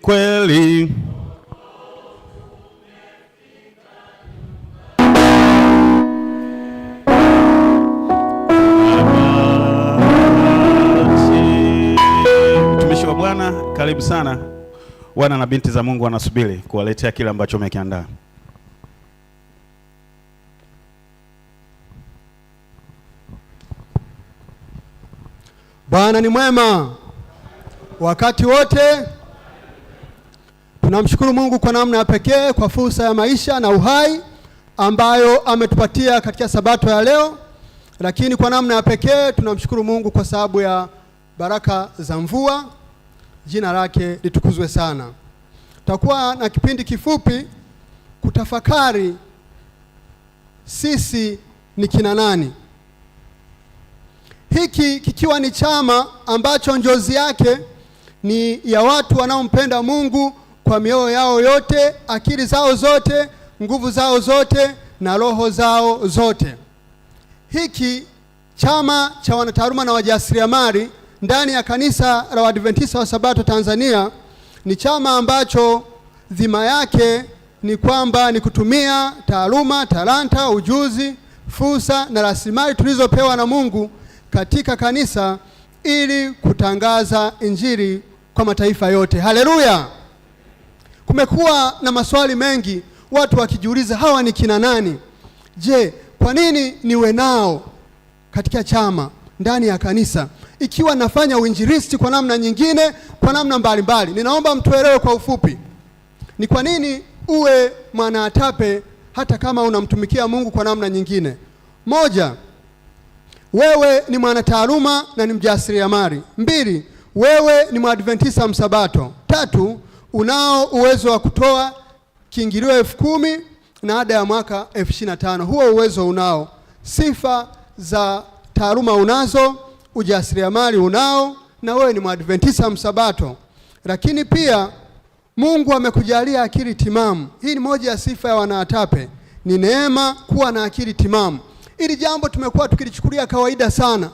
kweli. Mtumishi wa Bwana, karibu sana. Wana na binti za Mungu wanasubiri kuwaletea kile ambacho umekiandaa. Bwana ni mwema wakati wote. Tunamshukuru Mungu kwa namna ya pekee kwa fursa ya maisha na uhai ambayo ametupatia katika sabato ya leo. Lakini kwa namna ya pekee tunamshukuru Mungu kwa sababu ya baraka za mvua. Jina lake litukuzwe sana. Tutakuwa na kipindi kifupi kutafakari sisi ni kina nani. Hiki kikiwa ni chama ambacho njozi yake ni ya watu wanaompenda Mungu kwa mioyo yao yote, akili zao zote, nguvu zao zote na roho zao zote. Hiki chama cha wanataaluma na wajasiriamali ndani ya kanisa la Waadventista wa Sabato Tanzania ni chama ambacho dhima yake ni kwamba ni kutumia taaluma, talanta, ujuzi, fursa na rasilimali tulizopewa na Mungu katika kanisa ili kutangaza injili kwa mataifa yote. Haleluya! Kumekuwa na maswali mengi, watu wakijiuliza hawa ni kina nani? Je, kwa nini niwe nao katika chama ndani ya kanisa ikiwa nafanya uinjilisti kwa namna nyingine, kwa namna mbalimbali? Ninaomba mtuelewe kwa ufupi. Ni kwa nini uwe mwanaatape hata kama unamtumikia Mungu kwa namna nyingine? Moja, wewe ni mwanataaluma na ni mjasiriamali. 2, wewe ni Mwadventista msabato. 3, unao uwezo wa kutoa kiingilio 10,000 na ada ya mwaka 25,000. Huo uwezo unao. Sifa za taaluma unazo, ujasiriamali unao, na wewe ni Mwadventista msabato. Lakini pia Mungu amekujalia akili timamu. Hii ni moja ya sifa ya wanaatape. Ni neema kuwa na akili timamu. Ili jambo tumekuwa tukilichukulia kawaida sana,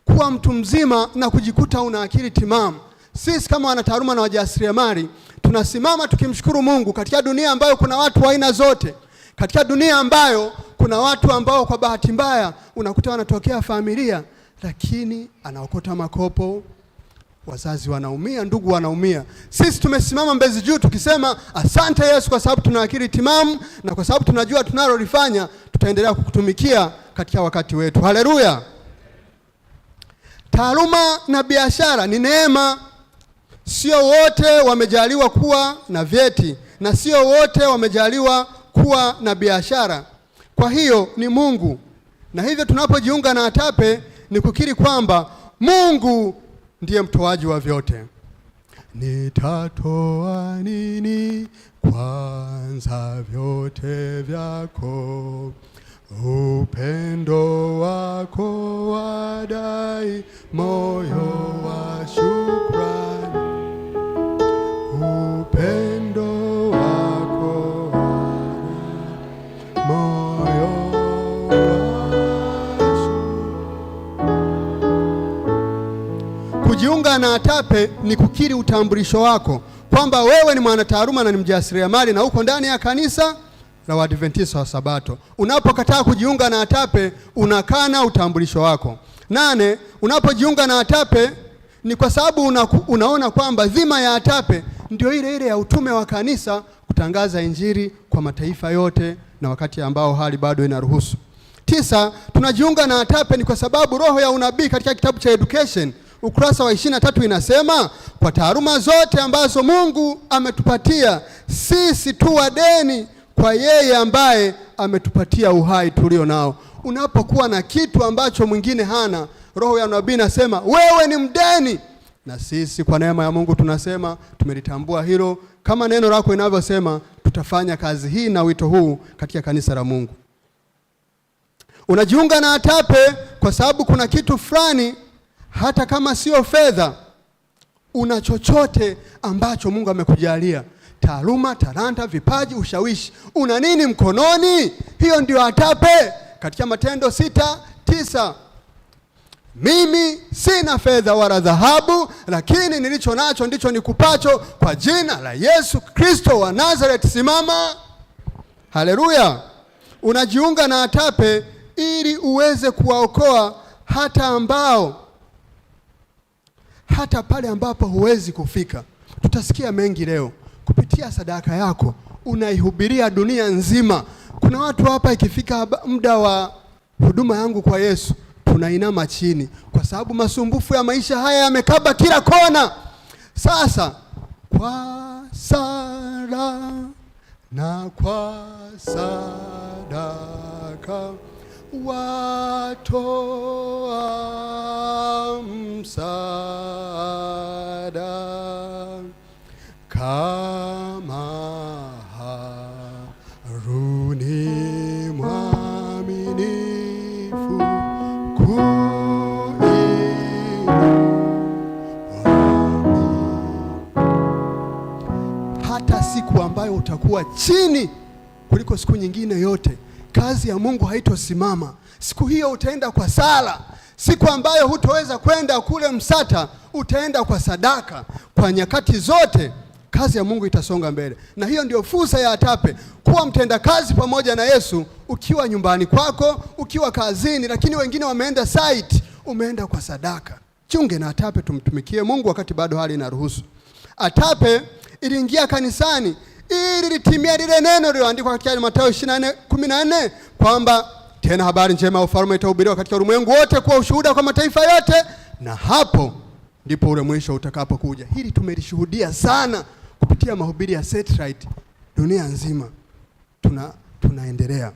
kuwa mtu mzima na kujikuta una akili timamu. Sisi kama wanataaluma na wajasiriamali tunasimama tukimshukuru Mungu katika dunia ambayo kuna watu wa aina zote, katika dunia ambayo kuna watu ambao kwa bahati mbaya unakuta wanatokea familia lakini anaokota makopo, wazazi wanaumia, ndugu wanaumia. Sisi tumesimama Mbezi Juu tukisema asante Yesu kwa sababu tuna akili timamu na kwa sababu tunajua tunalolifanya tutaendelea kukutumikia katika wakati wetu. Haleluya! Taaluma na biashara ni neema. Sio wote wamejaliwa kuwa na vyeti na sio wote wamejaliwa kuwa na biashara. Kwa hiyo ni Mungu. Na hivyo tunapojiunga na atape ni kukiri kwamba Mungu ndiye mtoaji wa vyote. Nitatoa nini kwanza vyote vyako, upendo wako wadai moyo wa shukrani, upendo wako wadai moyo wa shukrani. Kujiunga na atape ni kukiri utambulisho wako kwamba wewe ni mwanataaluma na ni mjasiriamali na uko ndani ya kanisa la Waadventista wa Sabato. Unapokataa kujiunga na atape unakana utambulisho wako. 8, unapojiunga na atape ni kwa sababu unaona kwamba dhima ya atape ndio ile ya utume wa kanisa, kutangaza injili kwa mataifa yote na wakati ambao hali bado inaruhusu. 9, tunajiunga na atape ni kwa sababu roho ya unabii katika kitabu cha Education ukurasa wa 23 inasema kwa taaluma zote ambazo Mungu ametupatia sisi tu wadeni kwa yeye ambaye ametupatia uhai tulio nao. Unapokuwa na kitu ambacho mwingine hana, roho ya nabii inasema wewe ni mdeni. Na sisi kwa neema ya Mungu tunasema tumelitambua hilo, kama neno lako linavyosema tutafanya kazi hii na wito huu katika kanisa la Mungu. Unajiunga na atape kwa sababu kuna kitu fulani, hata kama sio fedha, una chochote ambacho Mungu amekujalia. Taaluma, talanta, vipaji, ushawishi. Una nini mkononi? Hiyo ndio atape. Katika Matendo 6:9 mimi sina fedha wala dhahabu, lakini nilicho nacho ndicho nikupacho. Kwa jina la Yesu Kristo wa Nazareti, simama. Haleluya. Unajiunga na ATAPE ili uweze kuwaokoa hata pale ambapo huwezi kufika. Tutasikia mengi leo. Kupitia sadaka yako unaihubiria dunia nzima. Kuna watu hapa ikifika muda wa huduma yangu kwa Yesu, tunainama chini kwa sababu masumbufu ya maisha haya yamekaba kila kona. Sasa kwa sala na kwa sadaka watoa msaada, kama Haruni mwaminifu hata siku ambayo utakuwa chini kuliko siku nyingine yote, kazi ya Mungu haitosimama. Siku hiyo utaenda kwa sala. Siku ambayo hutoweza kwenda kule Msata, utaenda kwa sadaka. Kwa nyakati zote kazi ya Mungu itasonga mbele. Na hiyo ndio fursa ya ATAPE, kuwa mtenda kazi pamoja na Yesu, ukiwa nyumbani kwako, ukiwa kazini, lakini wengine wameenda site, umeenda kwa sadaka. Chunge na ATAPE, tumtumikie Mungu wakati bado hali inaruhusu. ATAPE iliingia kanisani ili litimie lile neno lililoandikwa katika Mathayo 24:14 kwamba tena habari njema ya ufalme itahubiriwa katika ulimwengu wote kwa ushuhuda kwa mataifa yote, na hapo ndipo ule mwisho utakapokuja. Hili tumelishuhudia sana kupitia mahubiri ya satellite dunia nzima. Tunaendelea.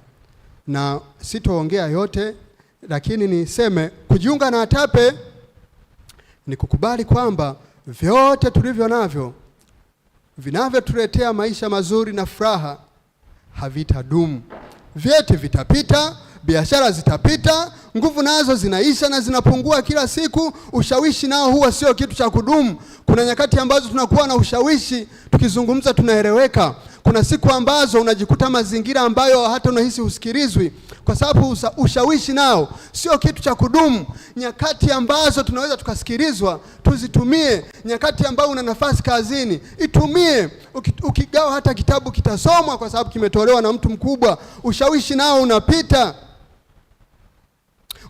Na sitoongea yote, lakini niseme kujiunga na ATAPE ni kukubali kwamba vyote tulivyo navyo vinavyotuletea maisha mazuri na furaha havitadumu. Vyote vitapita, biashara zitapita, nguvu nazo zinaisha na zinapungua kila siku, ushawishi nao huwa sio kitu cha kudumu. Kuna nyakati ambazo tunakuwa na ushawishi, tukizungumza tunaeleweka. Kuna siku ambazo unajikuta mazingira ambayo hata unahisi usikilizwi, kwa sababu ushawishi nao sio kitu cha kudumu. Nyakati ambazo tunaweza tukasikilizwa, tuzitumie. Nyakati ambazo una nafasi kazini, itumie. Ukigawa hata kitabu kitasomwa kwa sababu kimetolewa na mtu mkubwa. Ushawishi nao unapita.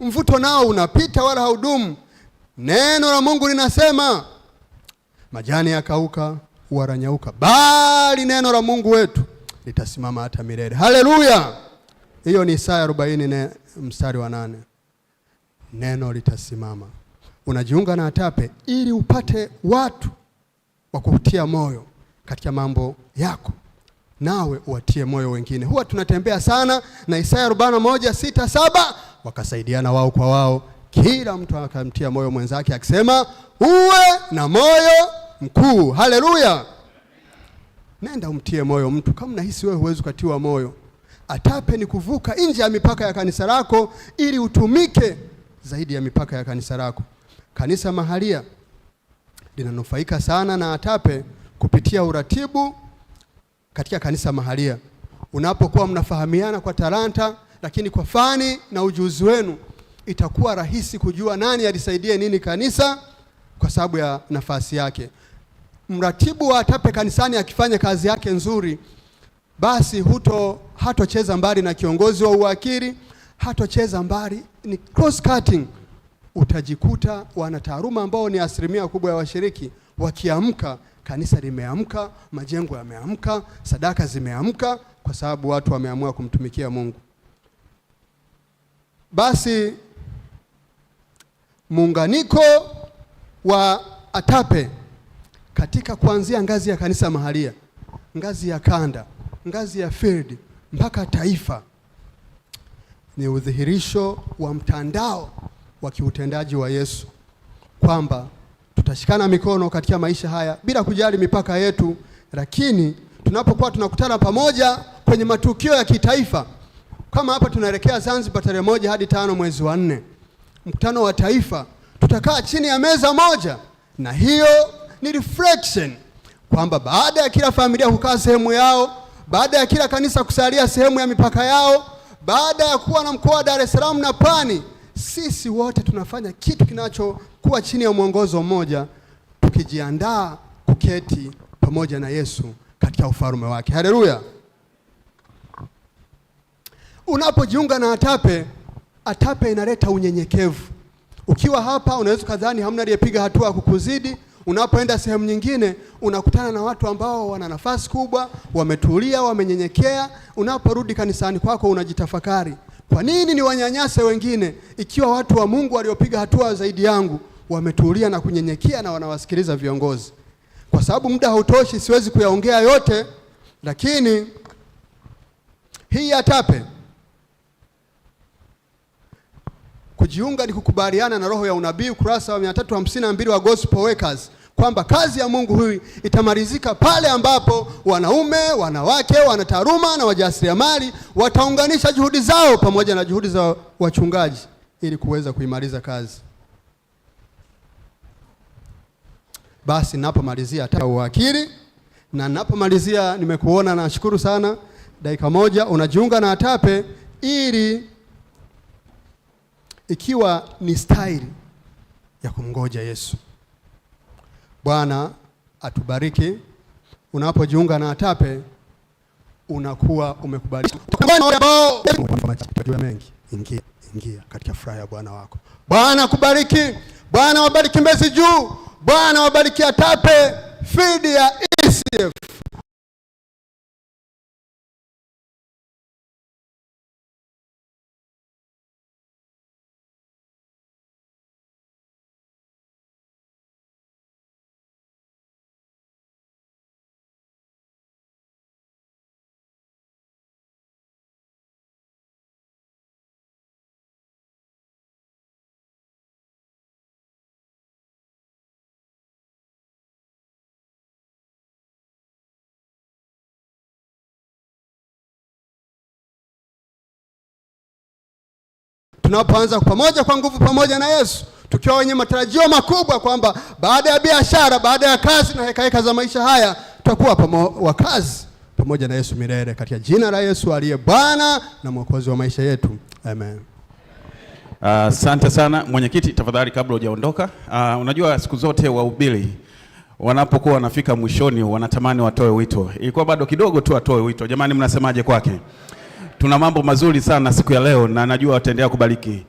Mvuto nao unapita wala haudumu. Neno la Mungu linasema majani yakauka, waranyauka, bali neno la Mungu wetu litasimama hata milele. Haleluya. Hiyo ni Isaya 40:8. Neno litasimama. Unajiunga na ATAPE ili upate watu wa kukutia moyo katika mambo yako, nawe uwatie moyo wengine. Huwa tunatembea sana na Isaya 41:6-7, wakasaidiana wao kwa wao, kila mtu akamtia moyo mwenzake akisema uwe na moyo mkuu. Haleluya. Nenda umtie moyo mtu kama unahisi wewe huwezi kutiwa moyo. ATAPE ni kuvuka nje ya mipaka ya kanisa lako ili utumike zaidi ya mipaka ya kanisa lako. Kanisa mahalia linanufaika sana na ATAPE kupitia uratibu katika kanisa mahalia. Unapokuwa mnafahamiana kwa talanta, lakini kwa fani na ujuzi wenu, itakuwa rahisi kujua nani alisaidie nini kanisa kwa sababu ya nafasi yake. Mratibu wa ATAPE kanisani akifanya kazi yake nzuri, basi hatocheza mbali na kiongozi wa uwakili, hatocheza mbali, ni cross cutting. Utajikuta wanataaluma ambao ni asilimia kubwa ya washiriki wakiamka, kanisa limeamka, majengo yameamka, sadaka zimeamka, kwa sababu watu wameamua kumtumikia Mungu. Basi muunganiko wa ATAPE katika kuanzia ngazi ya kanisa mahalia, ngazi ya kanda, ngazi ya field mpaka taifa, ni udhihirisho wa mtandao wa kiutendaji wa Yesu, kwamba tutashikana mikono katika maisha haya bila kujali mipaka yetu. Lakini tunapokuwa tunakutana pamoja kwenye matukio ya kitaifa, kama hapa tunaelekea Zanzibar tarehe 1 hadi 5 mwezi wa 4, mkutano wa taifa, tutakaa chini ya meza moja, na hiyo ni reflection kwamba baada ya kila familia kukaa sehemu yao, baada ya kila kanisa kusalia sehemu ya mipaka yao, baada ya kuwa na mkoa wa Dar es Salaam na Pwani sisi wote tunafanya kitu kinachokuwa chini ya mwongozo mmoja, tukijiandaa kuketi pamoja na Yesu katika ufalme wake. Haleluya! Unapojiunga na ATAPE inaleta unyenyekevu. Ukiwa hapa unaweza kadhani hamna aliyepiga hatua kukuzidi. Unapoenda sehemu nyingine unakutana na watu ambao wana nafasi kubwa, wametulia, wamenyenyekea. Unaporudi kanisani kwako unajitafakari, kwa nini ni wanyanyase wengine ikiwa watu wa Mungu waliopiga hatua zaidi yangu wametulia na kunyenyekea na wanawasikiliza viongozi? Kwa sababu muda hautoshi, siwezi kuyaongea yote, lakini hii ATAPE kujiunga ni kukubaliana na roho ya unabii, ukurasa wa 352 wa Gospel Workers, kwamba kazi ya Mungu huyu itamalizika pale ambapo wanaume, wanawake, wanataaluma na wajasiriamali wataunganisha juhudi zao pamoja na juhudi za wachungaji ili kuweza kuimaliza kazi. Basi ninapomalizia hata uwakili na ninapomalizia, nimekuona, nashukuru sana. Dakika moja unajiunga na ATAPE ili ikiwa ni staili ya kumngoja Yesu. Bwana atubariki. Unapojiunga na ATAPE unakuwa umekubalika. Mengi ingia katika furaha ya Bwana wako. Bwana kubariki. Bwana wabariki Mbezi Juu. Bwana wabariki ATAPE field ya ECF. Tunapoanza pamoja kwa nguvu pamoja na Yesu, tukiwa wenye matarajio makubwa kwamba baada ya biashara, baada ya kazi na hekaheka za maisha haya, tutakuwa wakazi pamoja na Yesu milele, katika jina la Yesu aliye Bwana na Mwokozi wa maisha yetu. Amen. Asante sana mwenyekiti, tafadhali kabla hujaondoka, unajua siku zote wahubiri wanapokuwa wanafika mwishoni wanatamani watoe wito. Ilikuwa bado kidogo tu atoe wito. Jamani, mnasemaje kwake? Tuna mambo mazuri sana siku ya leo na najua wataendelea kubariki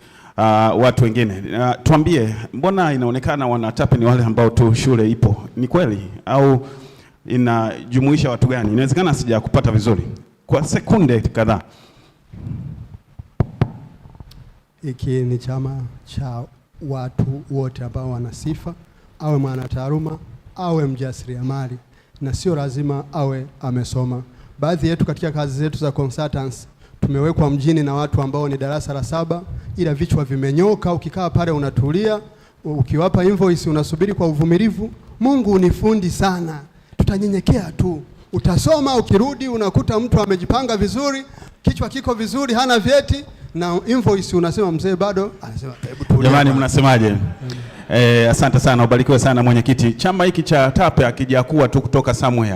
watu wengine. Tuambie, mbona inaonekana wana ATAPE ni wale ambao tu shule ipo? Ni kweli au inajumuisha watu gani? Inawezekana sija kupata vizuri kwa sekunde kadhaa. Hiki ni chama cha watu wote ambao wana sifa, awe mwanataaluma, awe mjasiriamali, na sio lazima awe amesoma. Baadhi yetu katika kazi zetu za consultants tumewekwa mjini na watu ambao ni darasa la 7 ila vichwa vimenyoka. Ukikaa pale unatulia, ukiwapa invoice unasubiri kwa uvumilivu. Mungu ni fundi sana, tutanyenyekea tu. Utasoma, ukirudi unakuta mtu amejipanga vizuri, kichwa kiko vizuri, hana vyeti, na invoice unasema mzee bado, anasema hebu tulia. Jamani, mnasemaje? Asante sana, ubarikiwe sana mwenyekiti. Chama hiki cha ATAPE hakijakuwa tu kutoka somewhere.